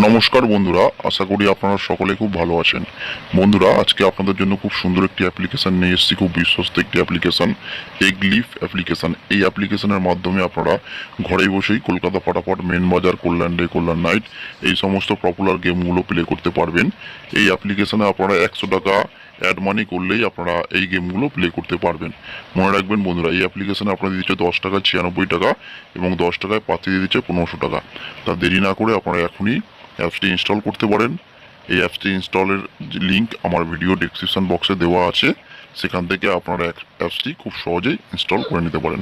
নমস্কার বন্ধুরা, আশা করি আপনারা সকলে খুব ভালো আছেন। বন্ধুরা, আজকে আপনাদের জন্য খুব সুন্দর একটি অ্যাপ্লিকেশন নিয়ে এসেছি, খুব বিশ্বস্ত একটি অ্যাপ্লিকেশন, এগলিফ অ্যাপ্লিকেশন। এই অ্যাপ্লিকেশনের মাধ্যমে আপনারা ঘরে বসেই কলকাতা ফাটাফাট, মেন বাজার, কল্যাণ ডে, কল্যাণ নাইট এই সমস্ত পপুলার গেমগুলো প্লে করতে পারবেন। এই অ্যাপ্লিকেশনে আপনারা 100 টাকা অ্যাড মানি করলেই আপনারা এই গেমগুলো প্লে করতে পারবেন। মনে রাখবেন বন্ধুরা, এই অ্যাপ্লিকেশনে আপনাদের দিচ্ছে 10 টাকায় 96 টাকা এবং 10 টাকায় পাতি দিয়ে দিচ্ছে 1500 টাকা। তা দেরি না করে আপনারা এখনই অ্যাপসটি ইনস্টল করতে পারেন। এই অ্যাপসটি ইনস্টলের লিঙ্ক আমার ভিডিও ডেসক্রিপশন বক্সে দেওয়া আছে, সেখান থেকে আপনারা অ্যাপসটি খুব সহজেই ইনস্টল করে নিতে পারেন।